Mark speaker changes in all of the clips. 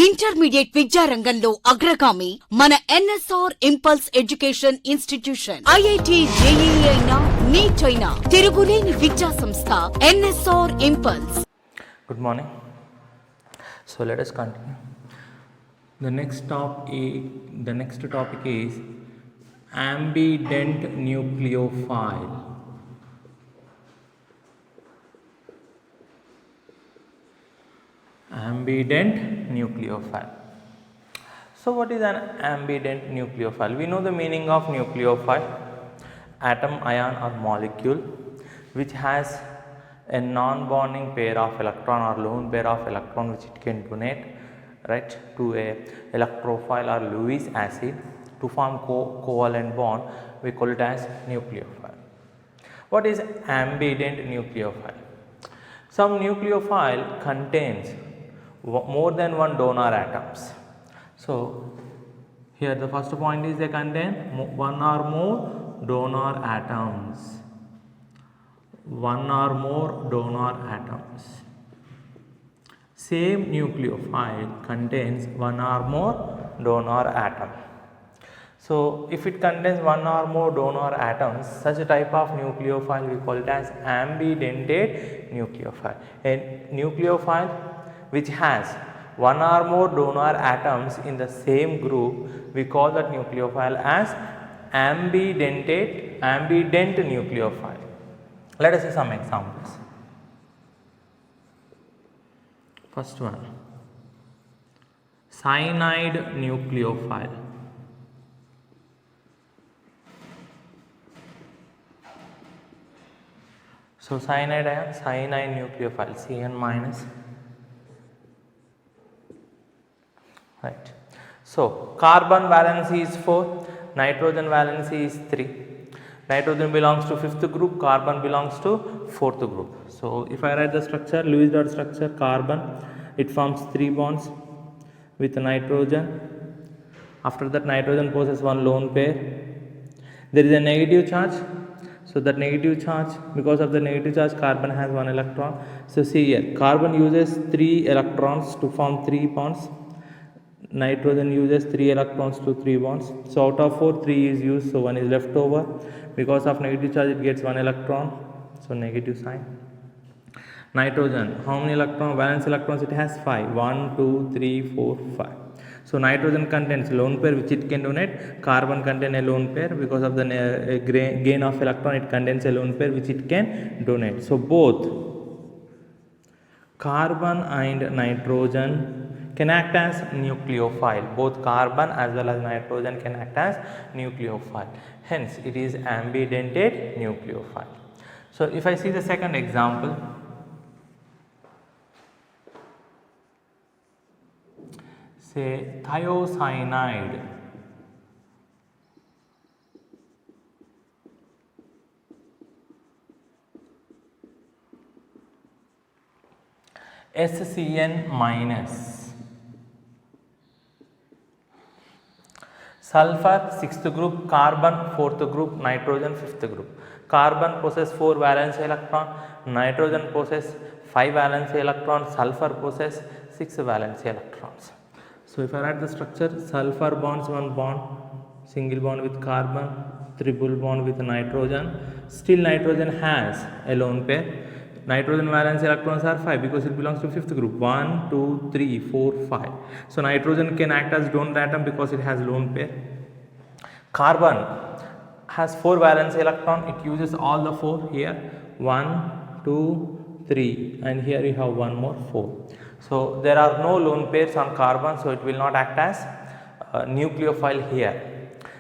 Speaker 1: Intermediate విద్యారంగంలో అగ్రగామి మన NSR impulse education institution. IIT JEE అయినా నీట్ అయినా తిరుగులేని విద్యా సంస్థ NSR impulse.
Speaker 2: Good morning. So let us continue. The next topic is ambident nucleophile. Ambident nucleophile. So what is an ambident nucleophile? We know the meaning of nucleophile: atom, ion or molecule which has a non-bonding pair of electron or lone pair of electron which it can donate, right, to a electrophile or Lewis acid to form covalent bond. We call it as nucleophile. What is ambident nucleophile? Some nucleophile contains more than one donor atoms. So here the first point is they contain one or more donor atoms. One or more donor atoms. Same nucleophile contains one or more donor atom. So if it contains one or more donor atoms, such a type of nucleophile we call it as ambidentate nucleophile. A nucleophile which has one or more donor atoms in the same group, we call that nucleophile as ambident nucleophile. Let us see some examples. First one, cyanide nucleophile. So cyanide nucleophile, Cn minus. Right. So carbon valency is 4, nitrogen valency is 3. Nitrogen belongs to 5th group, carbon belongs to 4th group. So if I write the structure, Lewis dot structure, carbon, it forms 3 bonds with nitrogen. After that, nitrogen possesses one lone pair. There is a negative charge. So that negative charge, because of the negative charge, carbon has 1 electron. So see here, carbon uses 3 electrons to form 3 bonds. Nitrogen uses 3 electrons to 3 bonds. So out of 4, 3 is used, so 1 is left over. Because of negative charge, it gets 1 electron, so negative sign. Nitrogen, how many electrons? Valence electrons it has 5. 1, 2, 3, 4, 5. So nitrogen contains lone pair which it can donate. Carbon contains a lone pair. Because of the gain of electron, it contains a lone pair which it can donate. So both carbon and nitrogen can act as nucleophile. Both carbon as well as nitrogen can act as nucleophile. Hence, it is ambidentate nucleophile. So, if I see the second example, say thiocyanide. SCN minus. Sulfur 6th group, carbon 4th group, nitrogen 5th group. Carbon possesses 4 valence electron, nitrogen possesses 5 valence electron, sulfur possesses 6 valence electrons. So if I write the structure, sulfur bonds one bond, single bond with carbon, triple bond with nitrogen. Still nitrogen has a lone pair. Nitrogen valence electrons are 5 because it belongs to 5th group. 1, 2, 3, 4, 5. So nitrogen can act as donor atom because it has lone pair. Carbon has 4 valence electron. It uses all the 4 here. 1, 2, 3, and here you have one more 4. So there are no lone pairs on carbon, so it will not act as nucleophile here.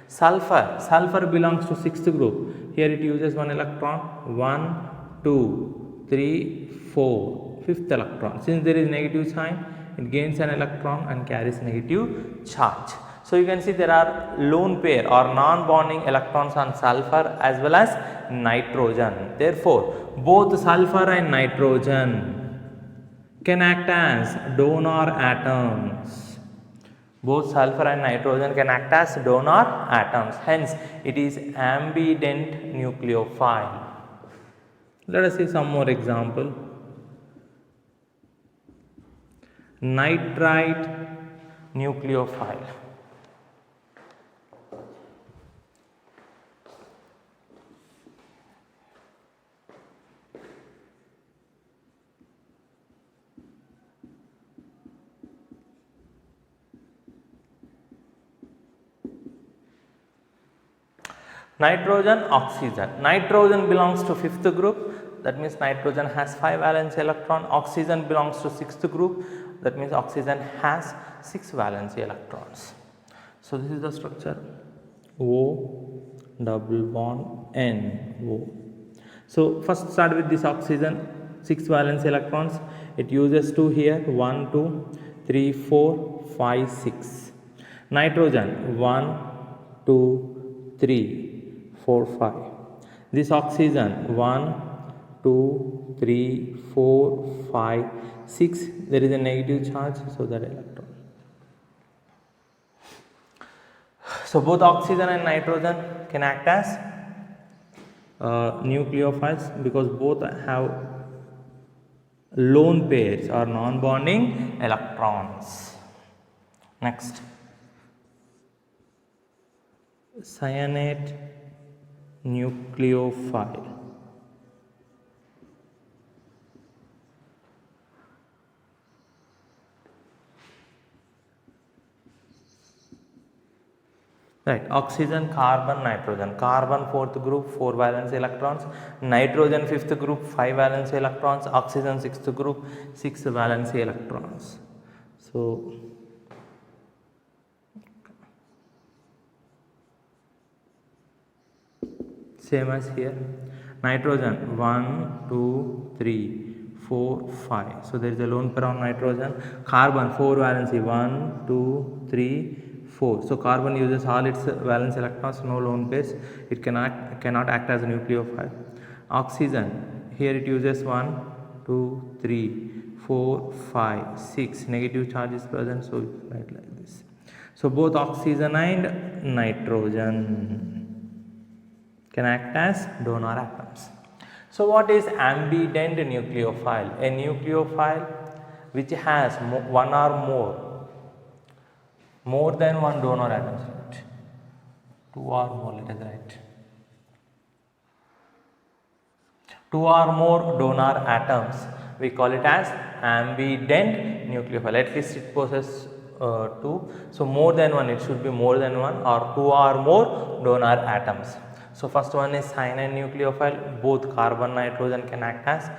Speaker 2: Sulfur belongs to 6th group. Here it uses 1 electron. 1, 2, 3, 4, 5th electron. Since there is negative sign, it gains an electron and carries negative charge. So you can see there are lone pair or non-bonding electrons on sulfur as well as nitrogen. Therefore, both sulfur and nitrogen can act as donor atoms. Both sulfur and nitrogen can act as donor atoms. Hence, it is ambident nucleophile. Let us see some more example. Nitrite nucleophile. Nitrogen, oxygen. Nitrogen belongs to fifth group, that means nitrogen has 5 valence electron. Oxygen belongs to sixth group, that means oxygen has 6 valence electrons. So this is the structure O double bond N O. So first start with this oxygen, 6 valence electrons. It uses 2 here, 1, 2, 3, 4, 5, 6. Nitrogen 1, 2, 3, 4, 5. This oxygen 1, 2, 3, 4, 5, 6. There is a negative charge, so that electron. So both oxygen and nitrogen can act as nucleophiles because both have lone pairs or non-bonding electrons. Next, cyanate nucleophile. Right, oxygen, carbon, nitrogen. Carbon fourth group, 4 valence electrons. Nitrogen fifth group, 5 valence electrons. Oxygen sixth group, 6 valence electrons. So same as here. Nitrogen 1, 2, 3, 4, 5. So there is a lone pair on nitrogen. Carbon 4 valency 1, 2, 3, 4. So carbon uses all its valence electrons, no lone pairs. It cannot act as a nucleophile. Oxygen, here it uses 1, 2, 3, 4, 5, 6. Negative charge is present, so you write like this. So both oxygen and nitrogen can act as donor atoms. So what is ambident nucleophile? A nucleophile which has one or more than one donor atoms, right? 2 or more, let us write. 2 or more donor atoms, we call it as ambident nucleophile. At least it possesses 2. So more than one, it should be more than one, or 2 or more donor atoms. So first one is cyanide nucleophile. Both carbon, nitrogen can act as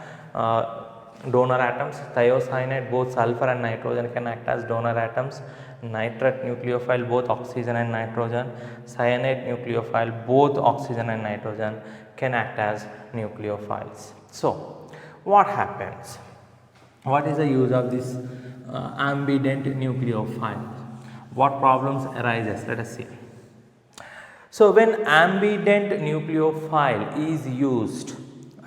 Speaker 2: donor atoms. Thiocyanide, both sulfur and nitrogen can act as donor atoms. Nitrate nucleophile, both oxygen and nitrogen. Cyanide nucleophile, both oxygen and nitrogen can act as nucleophiles. So what happens? What is the use of this ambident nucleophile? What problems arises? Let us see. So when ambident nucleophile is used,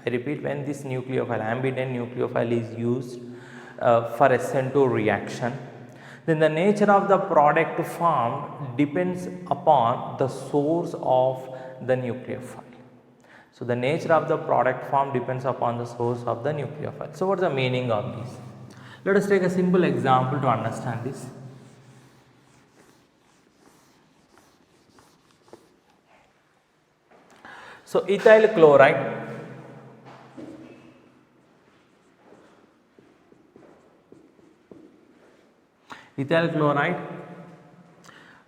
Speaker 2: I repeat, when this nucleophile, ambident nucleophile is used for SN2 reaction, then the nature of the product formed depends upon the source of the nucleophile. So the nature of the product formed depends upon the source of the nucleophile. So what is the meaning of this? Let us take a simple example to understand this. So ethyl chloride,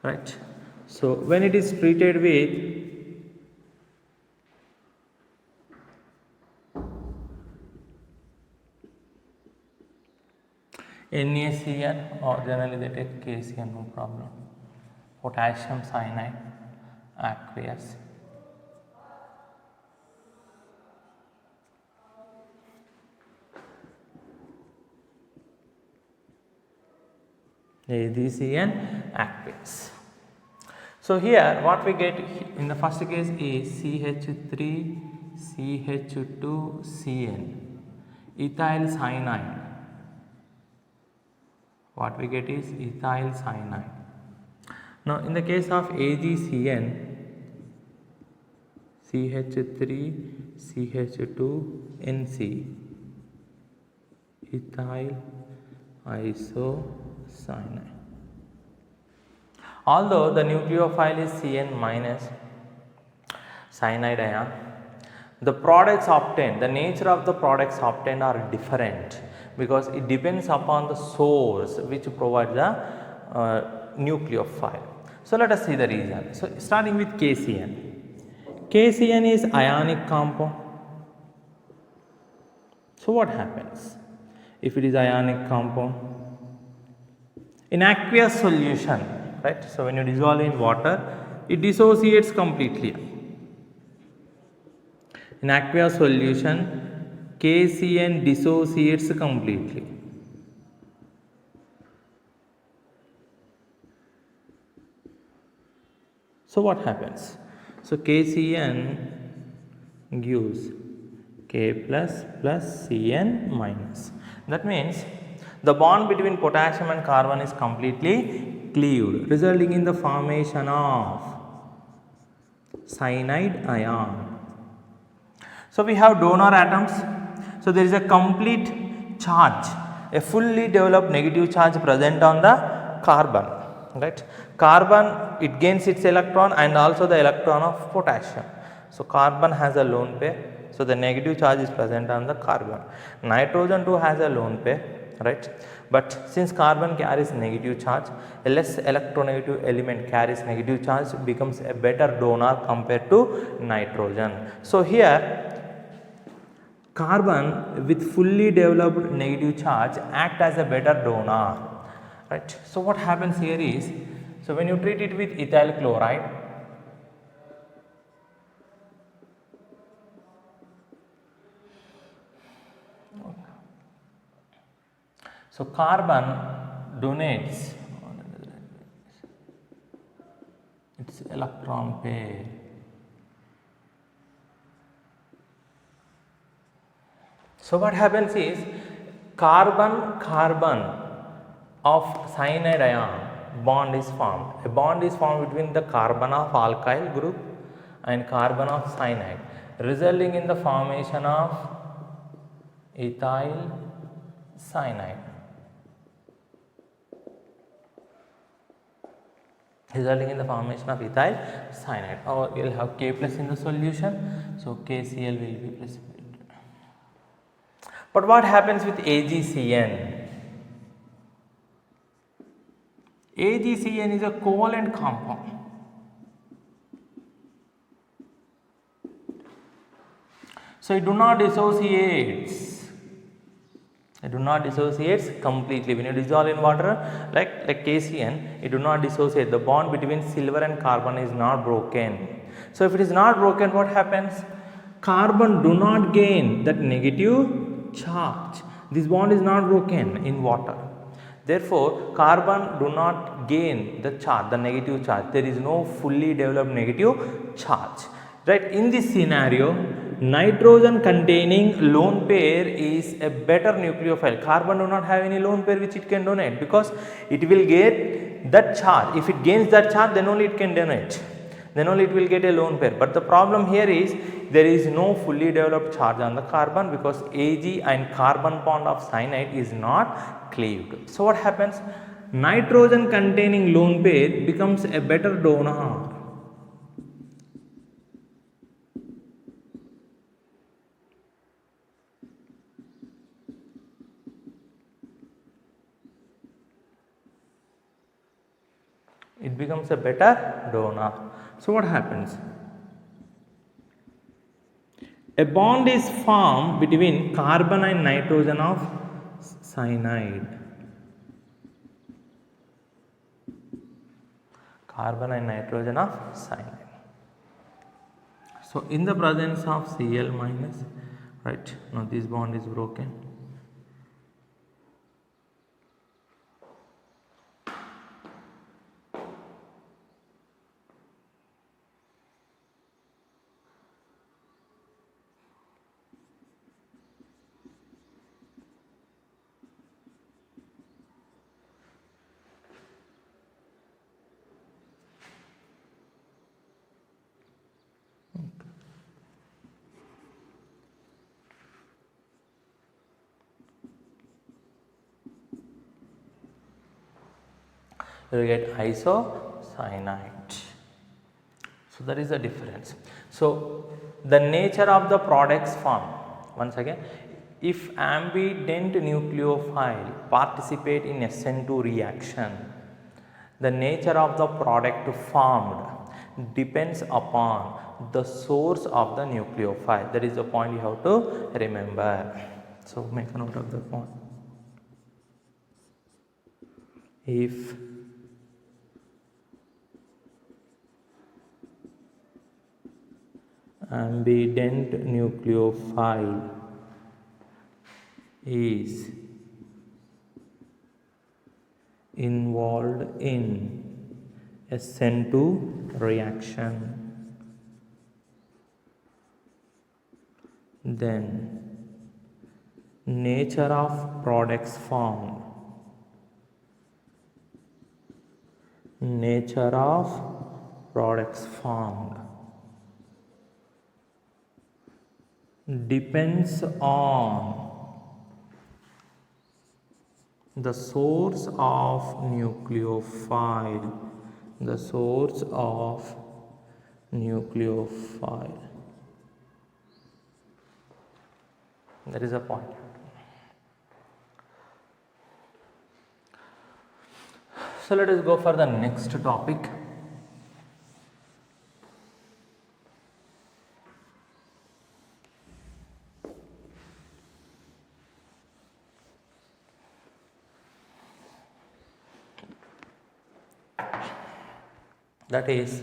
Speaker 2: right. So when it is treated with NaCN, or generally they take KCN, no problem. Potassium cyanide aqueous. AgCN aqueous. So here what we get in the first case is CH3 CH2CN, ethyl cyanide. What we get is ethyl cyanide. Now in the case of AgCN, CH3 CH2NC, ethyl isocyanide. Although the nucleophile is Cn minus cyanide ion, the products obtained, the nature of the products obtained are different because it depends upon the source which provides the nucleophile. So let us see the reason. So starting with KCN. KCN is ionic compound. So what happens if it is ionic compound? In aqueous solution, right? So when you dissolve in water, it dissociates completely. In aqueous solution, KCN dissociates completely. So what happens? So KCN gives K plus plus Cn minus. That means the bond between potassium and carbon is completely cleaved, resulting in the formation of cyanide ion. So we have donor atoms. So there is a complete charge, a fully developed negative charge present on the carbon, right? Carbon, it gains its electron and also the electron of potassium. So carbon has a lone pair. So the negative charge is present on the carbon. Nitrogen too has a lone pair, right? But since carbon carries negative charge, a less electronegative element carries negative charge, becomes a better donor compared to nitrogen. So here carbon with fully developed negative charge act as a better donor, right? So what happens here is, so when you treat it with ethyl chloride, so carbon donates its electron pair. So what happens is, carbon of cyanide ion bond is formed. A bond is formed between the carbon of alkyl group and carbon of cyanide, resulting in the formation of ethyl cyanide. Resulting in the formation of ethyl cyanide, or we will have K plus in the solution. So KCl will be precipitated. But what happens with AgCN? AgCN is a covalent compound. So it do not dissociates. It do not dissociates completely. When you dissolve in water, like KCN, it do not dissociate. The bond between silver and carbon is not broken. So if it is not broken, what happens? Carbon do not gain that negative charge. This bond is not broken in water. Therefore, carbon do not gain the charge, the negative charge. There is no fully developed negative charge. Right? In this scenario, nitrogen containing lone pair is a better nucleophile. Carbon do not have any lone pair which it can donate, because it will get that charge. If it gains that charge, then only it can donate. Then only it will get a lone pair. But the problem here is, there is no fully developed charge on the carbon, because Ag and carbon bond of cyanide is not cleaved. So what happens? Nitrogen containing lone pair becomes a better donor. It becomes a better donor. So what happens? A bond is formed between carbon and nitrogen of cyanide. Carbon and nitrogen of cyanide. So in the presence of Cl minus, right, now this bond is broken. You will get iso cyanide. So that is the difference. So the nature of the products formed, once again, if ambident nucleophile participate in SN2 reaction, the nature of the product formed depends upon the source of the nucleophile. That is the point you have to remember. So make a note of the point. If ambident nucleophile is involved in SN2 reaction, then nature of products formed, depends on the source of nucleophile, That is a point. So let us go for the next topic. That is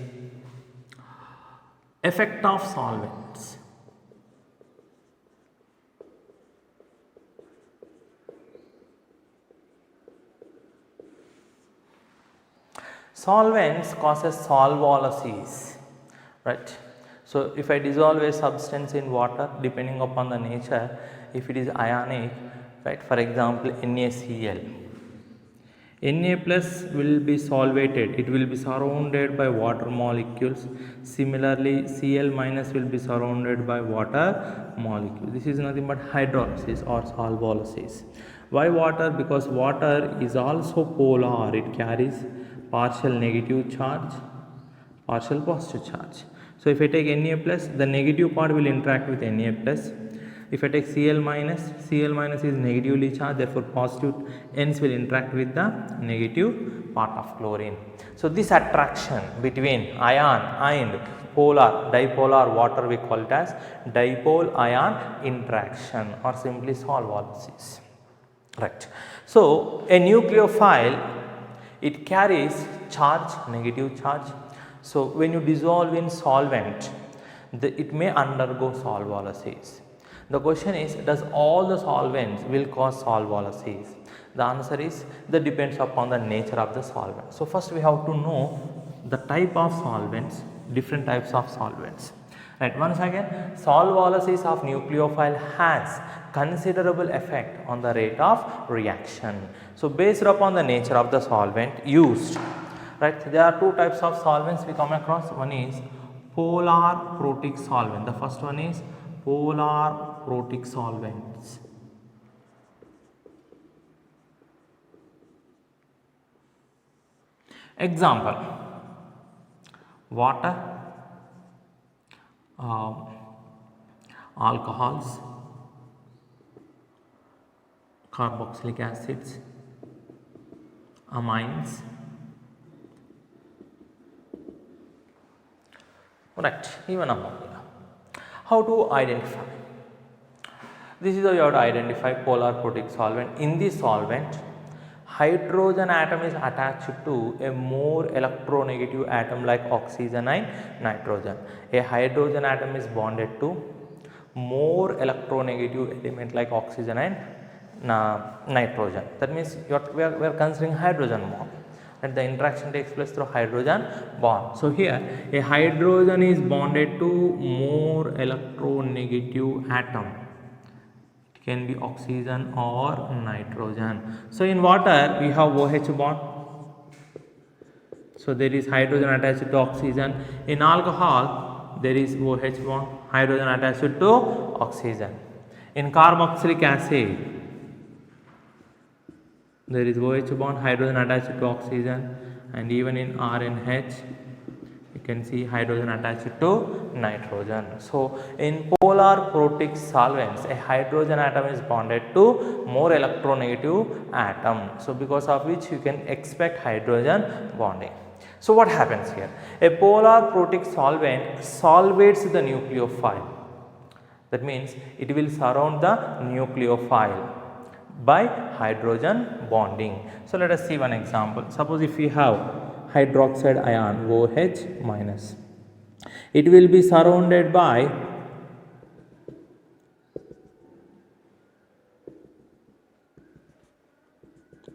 Speaker 2: effect of solvents. Solvents causes solvolysis, right? So if I dissolve a substance in water, depending upon the nature, if it is ionic, right, for example NaCl, Na plus will be solvated, it will be surrounded by water molecules. Similarly Cl minus will be surrounded by water molecules. This is nothing but hydrolysis or solvolysis. Why water? Because water is also polar, it carries partial negative charge, partial positive charge. So if I take Na plus, the negative part will interact with Na plus. If I take Cl minus is negatively charged, therefore positive ends will interact with the negative part of chlorine. So this attraction between ion and dipolar water, we call it as dipole ion interaction or simply solvolysis, right. So a nucleophile, it carries charge, negative charge. So when you dissolve in solvent, it may undergo solvolysis. The question is, does all the solvents will cause solvolysis? The answer is that depends upon the nature of the solvent. So first we have to know the type of solvents, different types of solvents. Right, once again, solvolysis of nucleophile has considerable effect on the rate of reaction. So based upon the nature of the solvent used, right, there are two types of solvents we come across. One is polar protic solvent. The first one is polar protic solvents. Example: water, alcohols, carboxylic acids, amines. Right, even ammonia. How to identify? This is how you have to identify polar protic solvent. In this solvent, hydrogen atom is attached to a more electronegative atom like oxygen and nitrogen. A hydrogen atom is bonded to more electronegative element like oxygen and nitrogen. That means we are considering hydrogen bond, and the interaction takes place through hydrogen bond. So here a hydrogen is bonded to more electronegative atom. It can be oxygen or nitrogen. So in water we have OH bond. So there is hydrogen attached to oxygen. In alcohol there is OH bond, hydrogen attached to oxygen. In carboxylic acid there is OH bond, hydrogen attached to oxygen, and even in RNH you can see hydrogen attached to nitrogen. So in polar protic solvents a hydrogen atom is bonded to more electronegative atom, so because of which you can expect hydrogen bonding. So what happens here? A polar protic solvent solvates the nucleophile, that means it will surround the nucleophile by hydrogen bonding. So let us see one example. Suppose if we have hydroxide ion OH minus, it will be surrounded by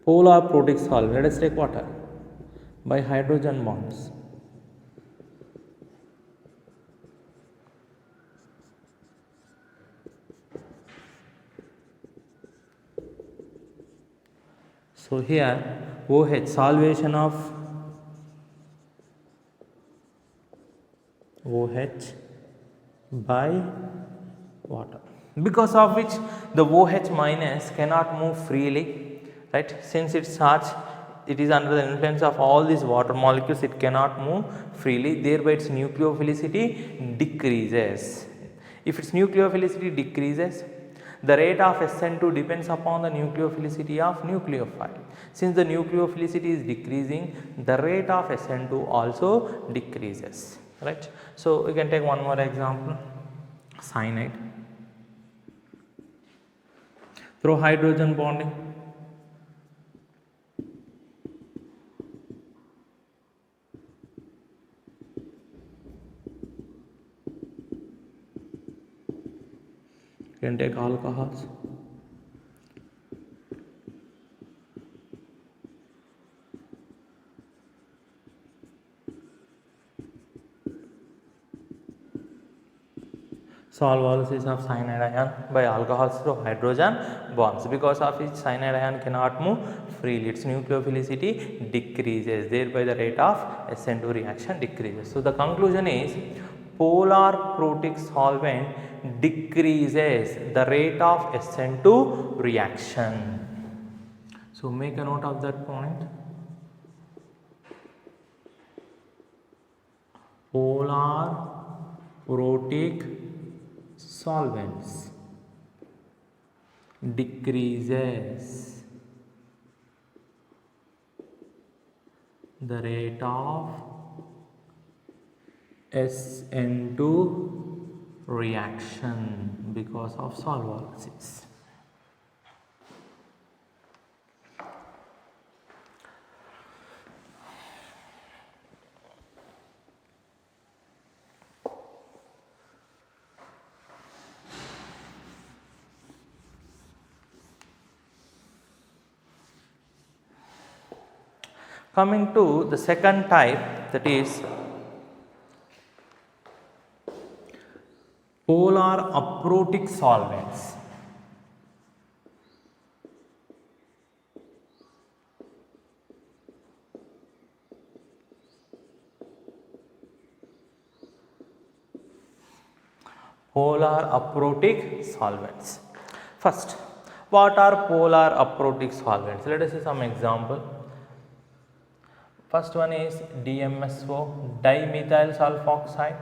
Speaker 2: polar protic solvent, let us take water, by hydrogen bonds. So here OH, solvation of OH by water, because of which the OH minus cannot move freely, right? Since its charge, it is under the influence of all these water molecules, it cannot move freely, thereby its nucleophilicity decreases. If its nucleophilicity decreases, the rate of SN2 depends upon the nucleophilicity of nucleophile. Since the nucleophilicity is decreasing, the rate of SN2 also decreases, right? So we can take one more example, cyanide. Through hydrogen bonding, you can take alcohols. Solvolysis of cyanide ion by alcohols through hydrogen bonds, because of which cyanide ion cannot move freely, its nucleophilicity decreases, thereby the rate of SN2 reaction decreases. So the conclusion is polar protic solvent decreases the rate of SN2 reaction. So make a note of that point. Polar protic solvents decreases the rate of SN2 reaction because of solvolysis. Coming to the second type, that is polar aprotic solvents. Polar aprotic solvents. First, what are polar aprotic solvents? Let us see some example. First one is DMSO, dimethyl sulfoxide,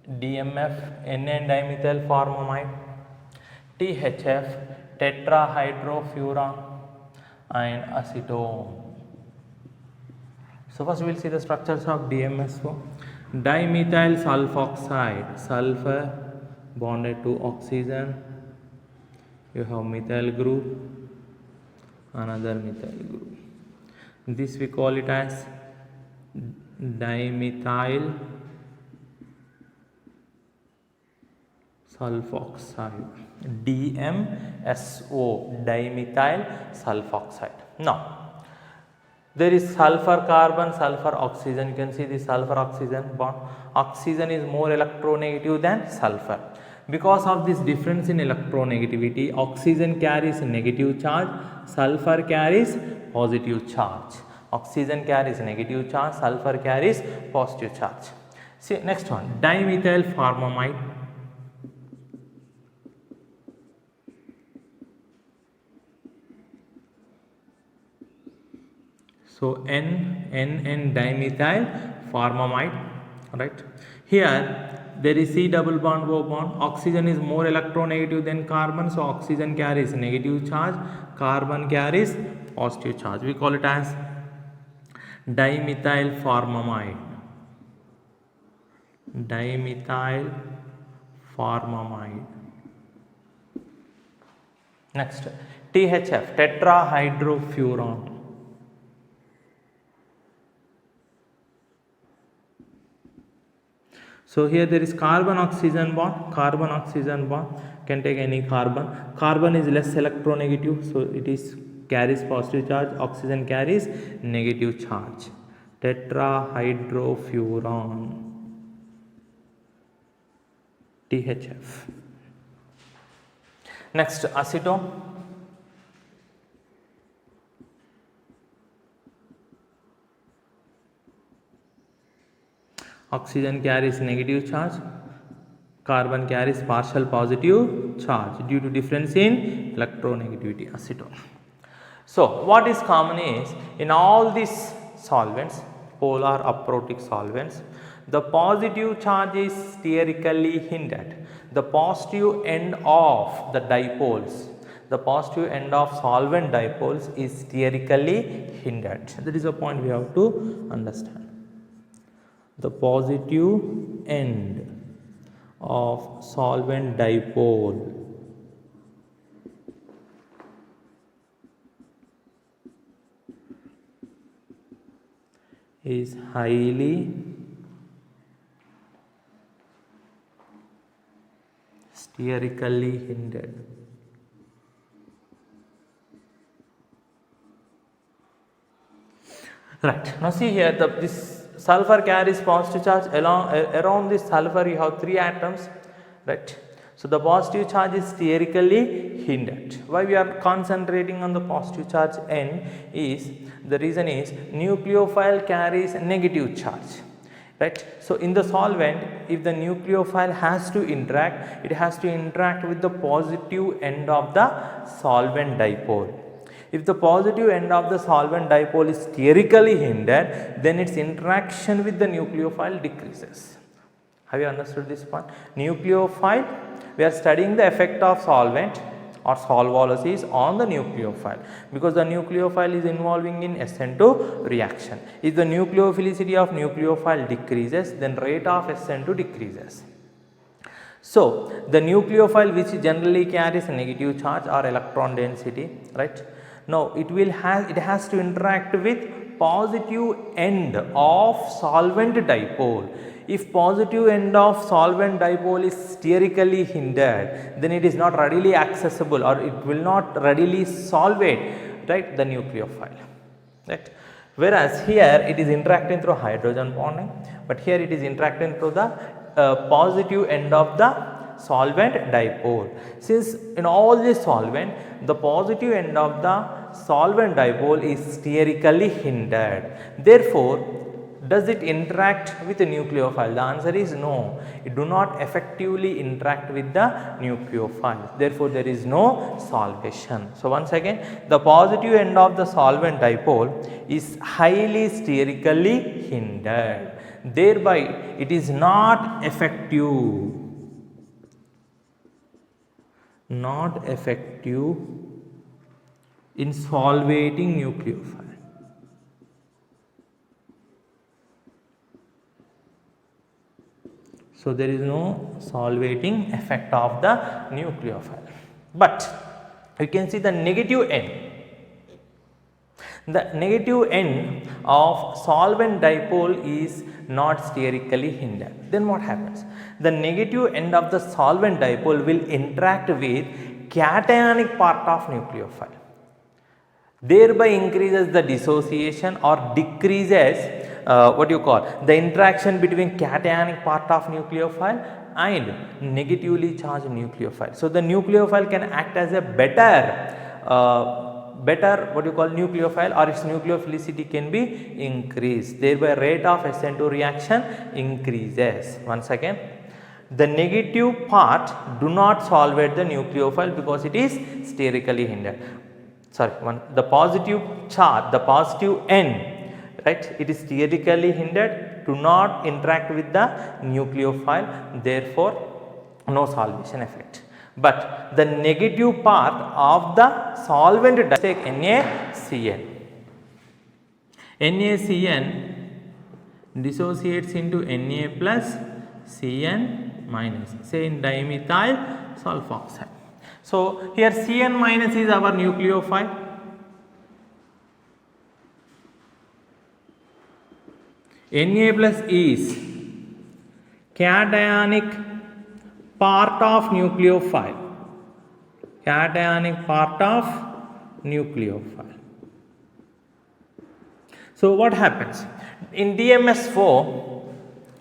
Speaker 2: DMF, NN dimethyl formamide, THF, tetrahydrofuran, and acetone. So first we will see the structures of DMSO. Dimethyl sulfoxide, sulfur bonded to oxygen, you have methyl group, another methyl group. This we call it as dimethyl sulfoxide, DMSO, dimethyl sulfoxide. Now there is sulfur carbon, sulfur oxygen. You can see the sulfur oxygen bond. Oxygen is more electronegative than sulfur. Because of this difference in electronegativity, oxygen carries negative charge, sulfur carries positive charge. Oxygen carries negative charge, sulfur carries positive charge. See next one, dimethyl formamide. So N dimethyl formamide, right? Here there is C double bond O bond. Oxygen is more electronegative than carbon, so oxygen carries negative charge, carbon carries positive charge. We call it as dimethyl formamide. Dimethyl formamide. Next, THF, tetrahydrofuran. So here there is carbon oxygen bond, can take any carbon. Carbon is less electronegative, so it is carries positive charge, oxygen carries negative charge. Tetrahydrofuran, THF. Next, acetone. Oxygen carries negative charge, carbon carries partial positive charge due to difference in electronegativity, acetone. So what is common is, in all these solvents, polar aprotic solvents, the positive charge is sterically hindered. The positive end of the dipoles, the positive end of solvent dipoles is sterically hindered. That is a point we have to understand. The positive end of solvent dipole is highly sterically hindered. Right. Now see here, this sulfur carries positive charge. Around this sulfur you have 3 atoms, right? So the positive charge is sterically hindered. Why we are concentrating on the positive charge N is, the reason is nucleophile carries negative charge, right? So in the solvent, if the nucleophile has to interact, it has to interact with the positive end of the solvent dipole. If the positive end of the solvent dipole is sterically hindered, then its interaction with the nucleophile decreases. Have you understood this point? Nucleophile, we are studying the effect of solvent or solvolysis on the nucleophile, because the nucleophile is involving in SN2 reaction. If the nucleophilicity of nucleophile decreases, then rate of SN2 decreases. So the nucleophile which generally carries negative charge or electron density, right? Now it has to interact with positive end of solvent dipole. If positive end of solvent dipole is sterically hindered, then it is not readily accessible, or it will not readily solvate, right, the nucleophile, right? Whereas here it is interacting through hydrogen bonding, but here it is interacting through the positive end of the solvent dipole. Since in all this solvent, the positive end of the solvent dipole is sterically hindered, therefore does it interact with the nucleophile? The answer is no, it do not effectively interact with the nucleophile, therefore there is no solvation. So once again, the positive end of the solvent dipole is highly sterically hindered, thereby it is not effective in solvating nucleophile. So there is no solvating effect of the nucleophile. But you can see the negative end. The negative end of solvent dipole is not sterically hindered. Then what happens? The negative end of the solvent dipole will interact with cationic part of nucleophile, thereby increases the dissociation or decreases the interaction between cationic part of nucleophile and negatively charged nucleophile. So the nucleophile can act as a better nucleophile, or its nucleophilicity can be increased, thereby rate of SN2 reaction increases. Once again, the negative part do not solvate the nucleophile because it is sterically hindered. the positive charge, the positive end, right, it is theoretically hindered, do not interact with the nucleophile, therefore no solvation effect. But the negative part of the solvent, take NaCN. NaCN dissociates into Na plus Cn minus, say in dimethyl sulfoxide. So here Cn minus is our nucleophile, Na plus is cationic part of nucleophile, cationic part of nucleophile. So what happens in DMS4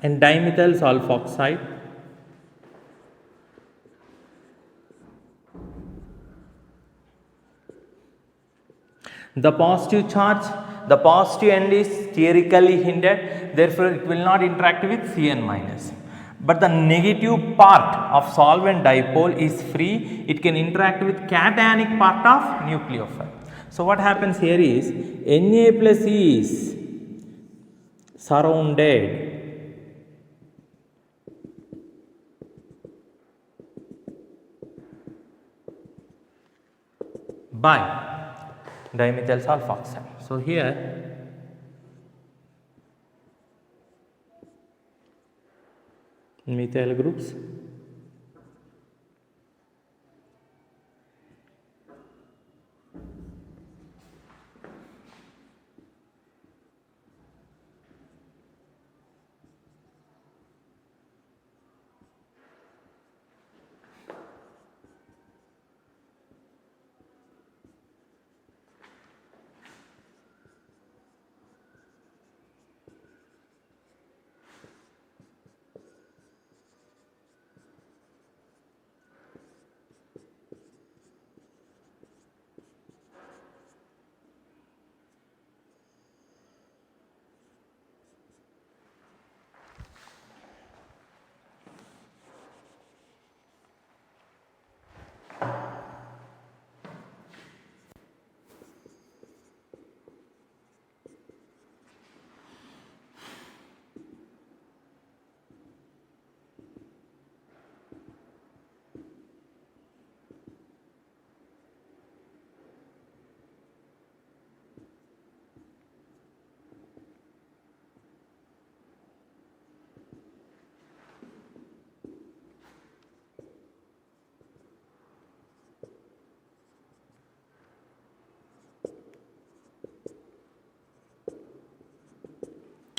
Speaker 2: and dimethyl sulfoxide, the positive charge, the positive end is theoretically hindered, therefore it will not interact with Cn minus. But the negative part of solvent dipole is free, it can interact with cationic part of nucleophile. So what happens here is Na plus is surrounded by dimethyl sulfoxide. So here methyl groups,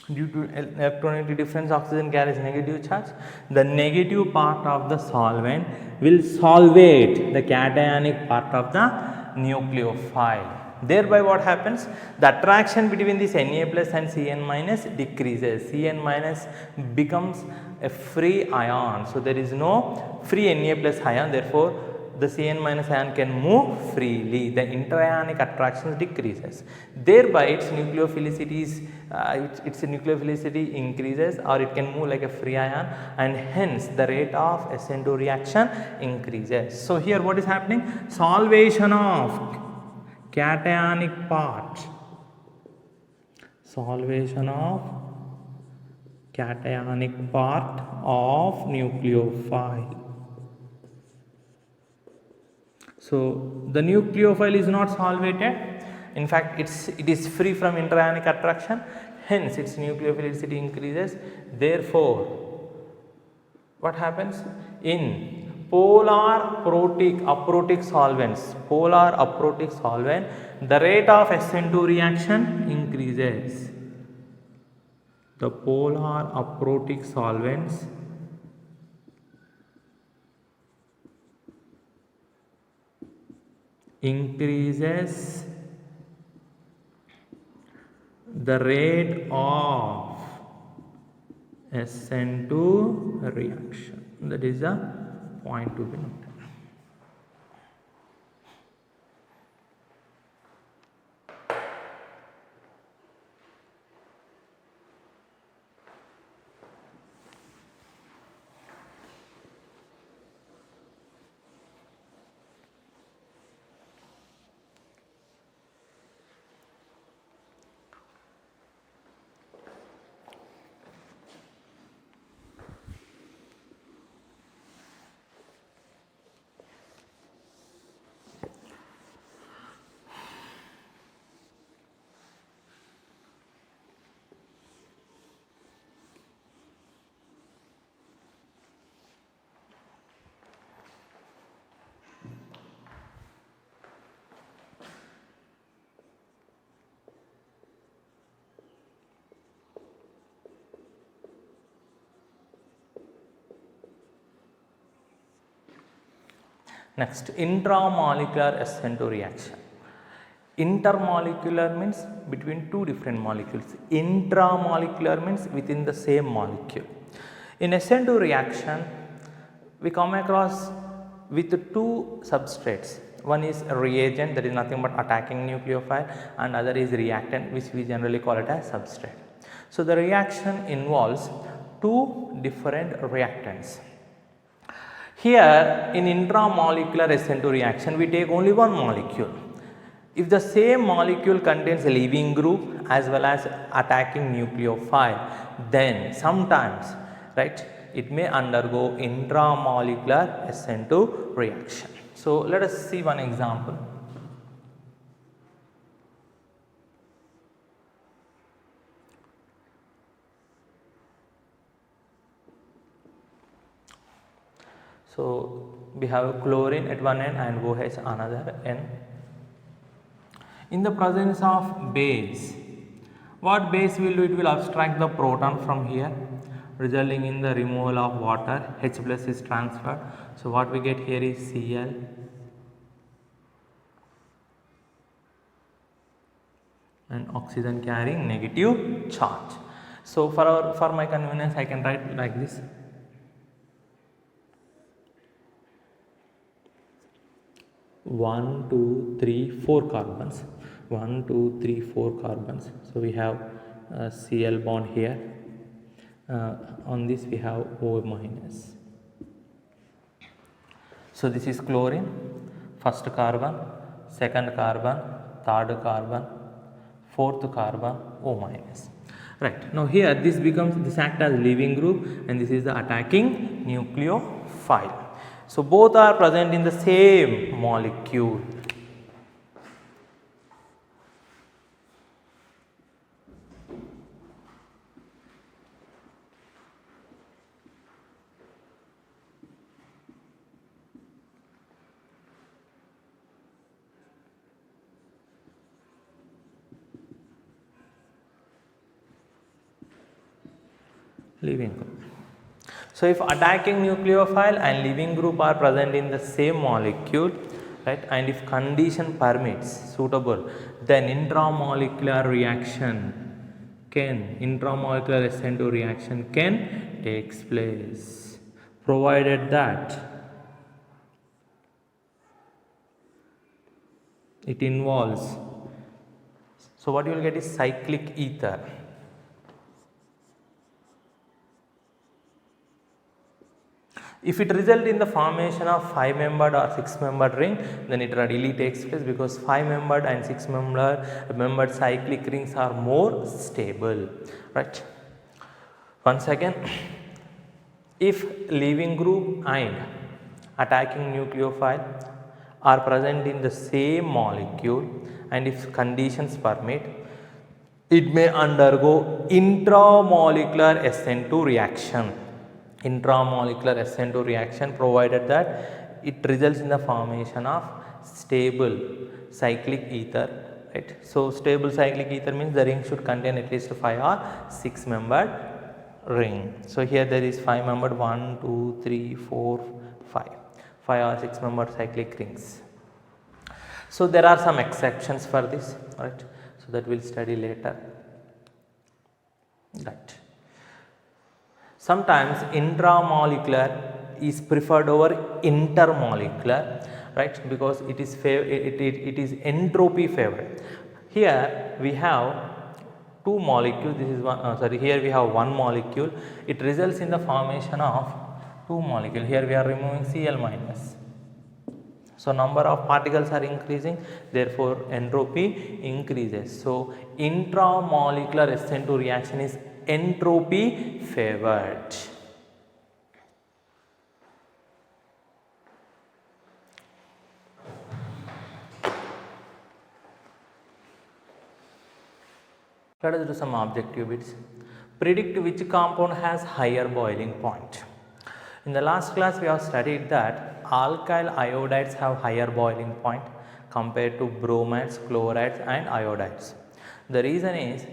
Speaker 2: due to electronegativity difference, oxygen carries negative charge. The negative part of the solvent will solvate the cationic part of the nucleophile. Thereby what happens? The attraction between this Na plus and Cn minus decreases. Cn minus becomes a free ion. So there is no free Na plus ion, therefore the Cn minus ion can move freely, the interionic attraction decreases, thereby its nucleophilicity increases, or it can move like a free ion, and hence the rate of SN2 reaction increases. So here what is happening? Solvation of cationic part, solvation of cationic part of nucleophile. So the nucleophile is not solvated, in fact it is free from interionic attraction, hence its nucleophilicity increases. Therefore what happens in polar aprotic solvents, the rate of SN2 reaction increases. The polar aprotic solvents increases the rate of SN2 reaction. That is the point to be noted. Next, intramolecular SN2 reaction. Intermolecular means between two different molecules. Intramolecular means within the same molecule. In SN2 reaction, we come across with two substrates. One is a reagent, that is nothing but attacking nucleophile, and other is reactant, which we generally call it as substrate. So the reaction involves two different reactants. Here in intramolecular SN2 reaction, we take only one molecule. If the same molecule contains a leaving group as well as attacking nucleophile, then sometimes, right, it may undergo intramolecular SN2 reaction. So let us see one example. So we have chlorine at one end and OH another end. In the presence of base, what base will do? It will abstract the proton from here, resulting in the removal of water. H plus is transferred. So what we get here is Cl and oxygen carrying negative charge. So for my convenience, I can write like this. 1, 2, 3, 4 carbons. 1, 2, 3, 4 carbons. So we have Cl bond here. On this we have O minus. So this is chlorine, first carbon, second carbon, third carbon, fourth carbon, O minus. Right. Now here this act as leaving group, and this is the attacking nucleophile. So both are present in the same molecule. Leaving group. So if attacking nucleophile and leaving group are present in the same molecule, right, and if condition permits suitable, then intramolecular SN2 reaction can takes place, provided that it involves, so what you will get is cyclic ether. If it results in the formation of 5-membered or 6-membered ring, then it readily takes place, because 5-membered and 6-membered cyclic rings are more stable, right. Once again, if leaving group and attacking nucleophile are present in the same molecule, and if conditions permit, it may undergo intramolecular SN2 reaction. Intramolecular SN2 reaction, provided that it results in the formation of stable cyclic ether, right. So stable cyclic ether means the ring should contain at least 5 or 6-membered ring. So here there is 5-membered, 1, 2, 3, 4, 5 or 6-membered cyclic rings. So there are some exceptions for this, right. So that we will study later, right. Sometimes intramolecular is preferred over intermolecular, right, because it is entropy favored. Here we have two molecules. This is one. Here we have one molecule. It results in the formation of two molecules. Here we are removing Cl minus. So number of particles are increasing, therefore entropy increases. So intramolecular SN2 reaction is entropy favored. Let us do some objective bits. Predict which compound has higher boiling point. In the last class we have studied that alkyl iodides have higher boiling point compared to bromides, chlorides and iodides. The reason is,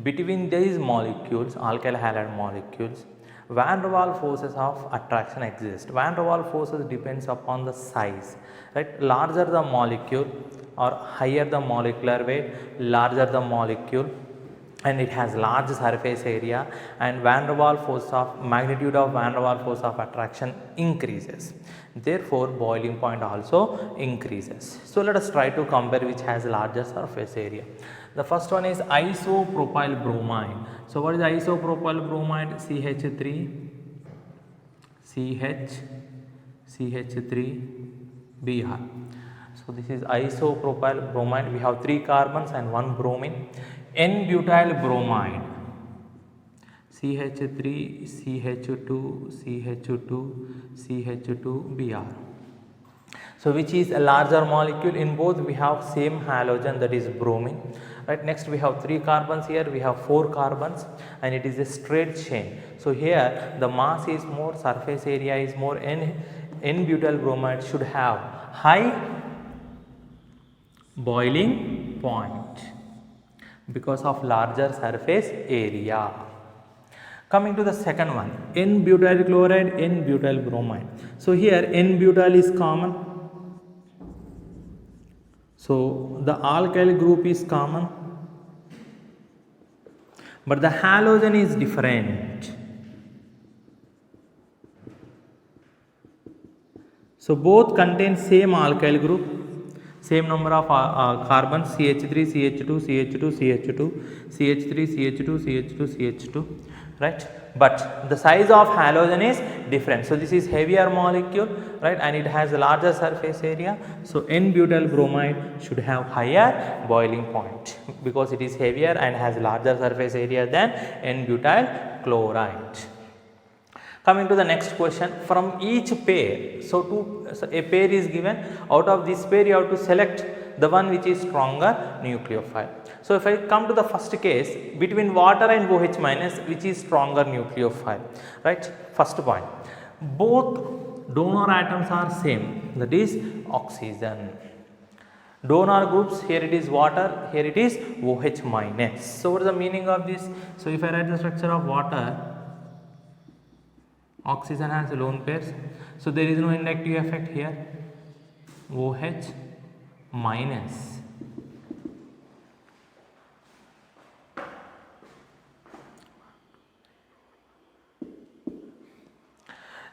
Speaker 2: between these molecules, alkyl halide molecules, Van der Waals forces of attraction exist. Van der Waals forces depends upon the size, right? Larger the molecule or higher the molecular weight, larger the molecule, and it has large surface area, and van der Waals force of magnitude of van der Waals force of attraction increases. Therefore, boiling point also increases. So let us try to compare which has larger surface area. The first one is isopropyl bromide. So what is isopropyl bromide? CH3, CH3, Br. So this is isopropyl bromide. We have 3 carbons and 1 bromine. N-butyl bromide, CH3, CH2, CH2, CH2, Br. So which is a larger molecule? In both we have same halogen, that is bromine, right? Next we have 3 carbons, here we have 4 carbons, and it is a straight chain. So here the mass is more, surface area is more. N-butyl bromide should have high boiling point because of larger surface area. Coming to the second one, N-butyl chloride, N-butyl bromide. So here N-butyl is common. So the alkyl group is common, but the halogen is different. So both contain same alkyl group, same number of carbons, CH3, CH2, CH2, CH2, CH3, CH2, CH2, CH2, right? But the size of halogen is different. So this is heavier molecule, right, and it has a larger surface area. So N-butyl bromide should have higher boiling point because it is heavier and has larger surface area than N-butyl chloride. Coming to the next question, from each pair, so a pair is given. Out of this pair you have to select the one which is stronger nucleophile. So if I come to the first case, between water and OH minus, which is stronger nucleophile, right? First point, both donor atoms are same, that is oxygen. Donor groups, here it is water, here it is OH minus. So what is the meaning of this? So if I write the structure of water, oxygen has lone pairs, so there is no inductive effect here. OH minus.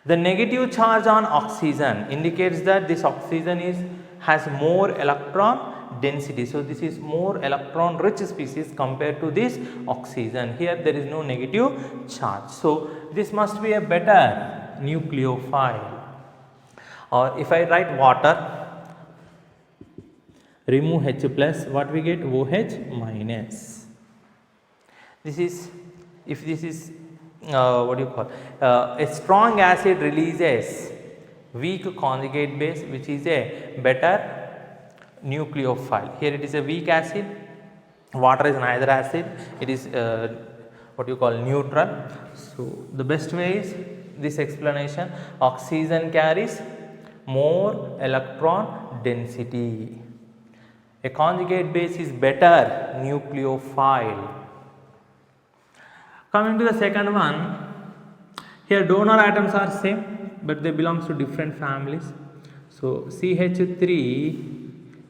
Speaker 2: The negative charge on oxygen indicates that this oxygen has more electron density. So this is more electron rich species compared to this oxygen. Here there is no negative charge. So this must be a better nucleophile. Or if I write water, remove H plus, what we get? OH minus. This is, if this is what do you call, a strong acid releases weak conjugate base, which is a better nucleophile. Here it is a weak acid, water is neither acid, it is what you call neutral. So the best way is this explanation: oxygen carries more electron density. A conjugate base is better nucleophile. Coming to the second one, here donor atoms are same, but they belongs to different families. So CH3,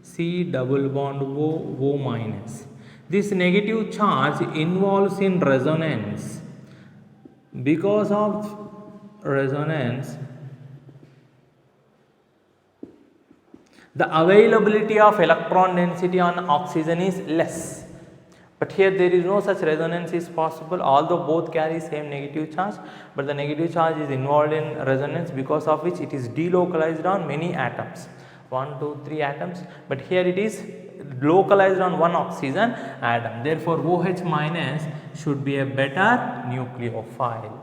Speaker 2: C double bond O, O minus. This negative charge involves in resonance. Because of resonance, the availability of electron density on oxygen is less. But here there is no such resonance is possible, although both carry same negative charge, but the negative charge is involved in resonance, because of which it is delocalized on many atoms, 1, 2, 3 atoms, but here it is localized on one oxygen atom. Therefore OH minus should be a better nucleophile.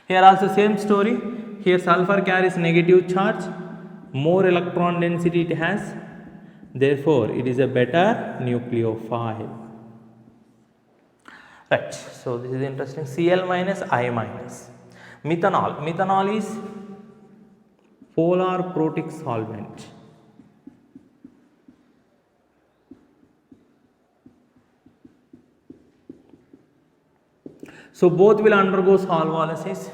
Speaker 2: Here also same story. Here sulfur carries negative charge, more electron density it has, therefore it is a better nucleophile. Right, so this is interesting. Cl minus, I minus. Methanol. Methanol is polar protic solvent. So both will undergo solvolysis.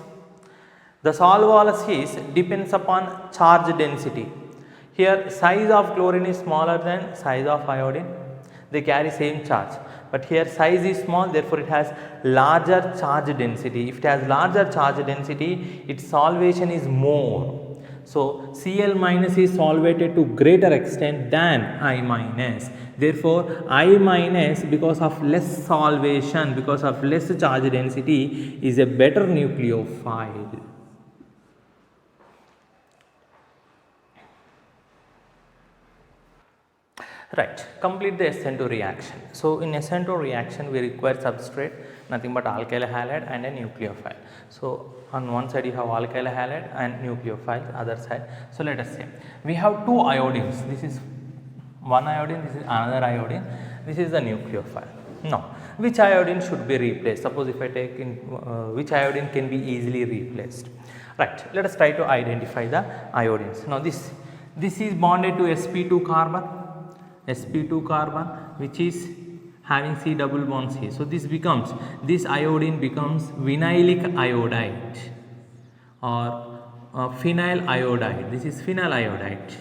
Speaker 2: The solvolysis depends upon charge density. Here size of chlorine is smaller than size of iodine. They carry same charge. But here size is small, therefore it has larger charge density. If it has larger charge density, its solvation is more. So Cl minus is solvated to greater extent than I minus. Therefore I minus, because of less solvation, because of less charge density, is a better nucleophile. Right, complete the SN2 reaction. So in SN2 reaction we require substrate, nothing but alkyl halide and a nucleophile. So on one side you have alkyl halide and nucleophile, other side. So let us say we have two iodines. This is one iodine, this is another iodine. This is the nucleophile. Now, which iodine should be replaced? Suppose if I take in which iodine can be easily replaced? Right, let us try to identify the iodines. Now this is bonded to sp2 carbon. sp2 carbon, which is having C double bond C. So this iodine becomes vinylic iodide or phenyl iodide. This is phenyl iodide.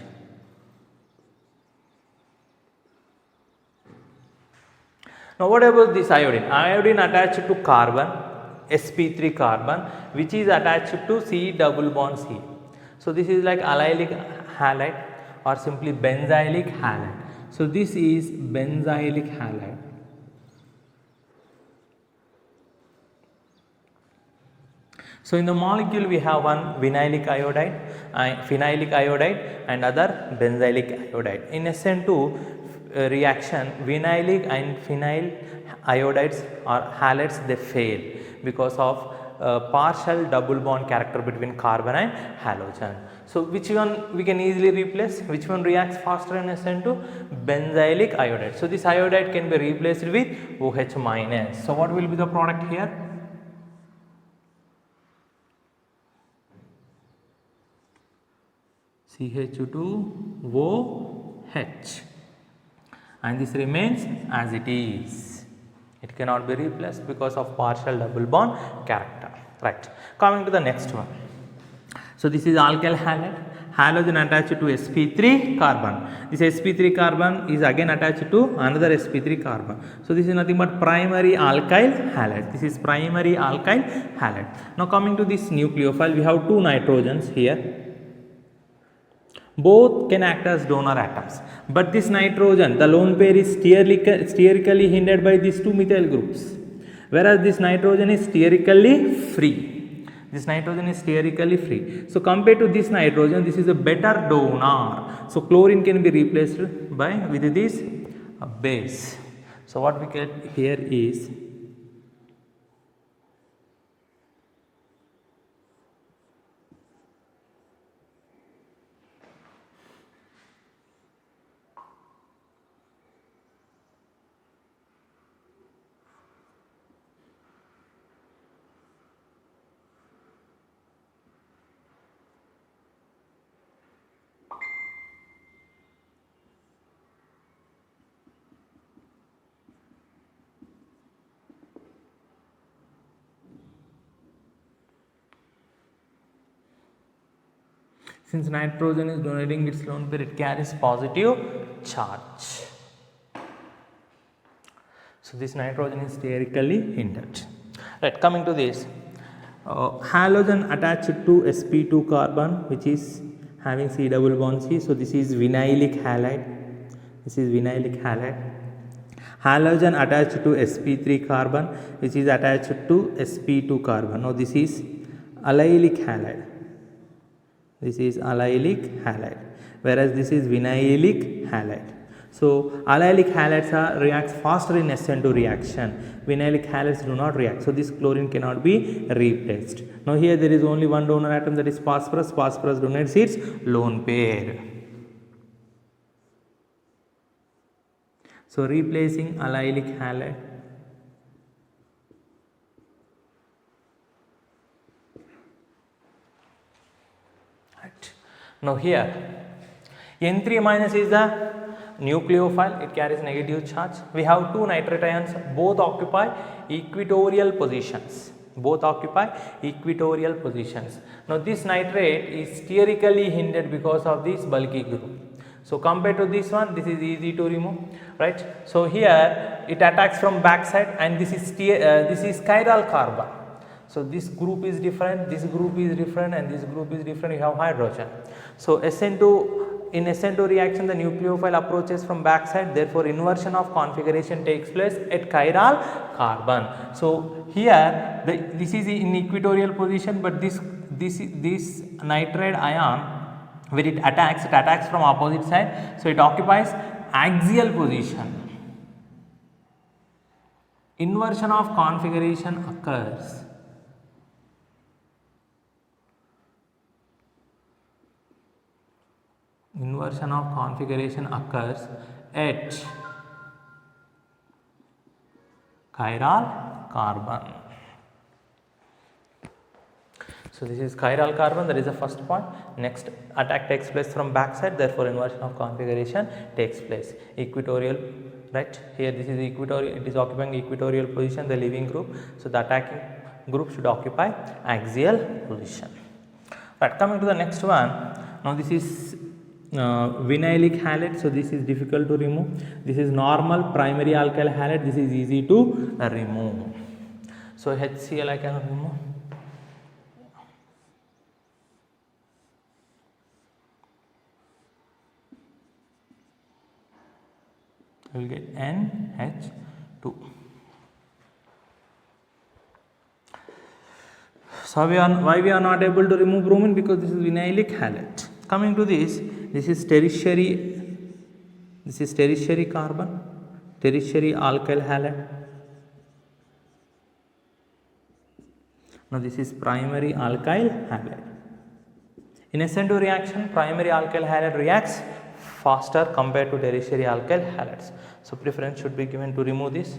Speaker 2: Now what about this iodine? Iodine attached to carbon, sp3 carbon, which is attached to C double bond C. So this is like allylic halide or simply benzylic halide. So this is benzylic halide. So in the molecule we have one vinylic iodide, phenylic iodide and other benzylic iodide. In SN2 reaction, vinylic and phenyl iodides or halides, they fail because of partial double bond character between carbon and halogen. So which one we can easily replace? Which one reacts faster in SN2? Benzylic iodide. So this iodide can be replaced with OH minus. So what will be the product here? CH2OH, and this remains as it is. It cannot be replaced because of partial double bond character. Right. Coming to the next one. So this is alkyl halide, halogen attached to sp3 carbon. This sp3 carbon is again attached to another sp3 carbon. So this is nothing but primary alkyl halide. This is primary alkyl halide. Now coming to this nucleophile, we have two nitrogens here. Both can act as donor atoms, but this nitrogen, the lone pair, is sterically hindered by these two methyl groups, whereas this nitrogen is sterically free. This nitrogen is sterically free. So compared to this nitrogen, this is a better donor. So chlorine can be replaced with this base. So what we get here is since nitrogen is donating its lone pair, it carries positive charge. So this nitrogen is sterically hindered. Right, coming to this, halogen attached to sp2 carbon, which is having C double bond C. So this is vinylic halide. This is vinylic halide. Halogen attached to sp3 carbon, which is attached to sp2 carbon. Now this is allylic halide. This is allylic halide, whereas this is vinylic halide. So allylic halides reacts faster in SN2 reaction. Vinylic halides do not react. So this chlorine cannot be replaced. Now here there is only one donor atom, that is phosphorus. Phosphorus donates its lone pair. So replacing allylic halide. Right. Now here N3 minus is the nucleophile, it carries negative charge. We have two nitrate ions, both occupy equatorial positions. Both occupy equatorial positions. Now this nitrate is sterically hindered because of this bulky group. So compared to this one, this is easy to remove, right? So here it attacks from backside, and this is chiral carbon. So this group is different, this group is different, and this group is different. You have hydrogen. So in SN2 reaction, the nucleophile approaches from backside, therefore inversion of configuration takes place at chiral carbon. So here this is in equatorial position, but this nitride ion, when it attacks from opposite side, so it occupies axial position. Inversion of configuration occurs. Inversion of configuration occurs at chiral carbon. So this is chiral carbon, that is the first point. Next, attack takes place from backside, therefore inversion of configuration takes place. Equatorial, right? Here this is equatorial, it is occupying equatorial position, the leaving group. So the attacking group should occupy axial position. Right, coming to the next one. Now this is vinylic halide, so this is difficult to remove. This is normal primary alkyl halide, this is easy to remove. So HCl I can remove. I will get NH2. So why we are not able to remove bromine? Because this is vinylic halide. Coming to this is tertiary carbon, tertiary alkyl halide. Now this is primary alkyl halide. In SN2 reaction, primary alkyl halide reacts faster compared to tertiary alkyl halides. So preference should be given to remove this.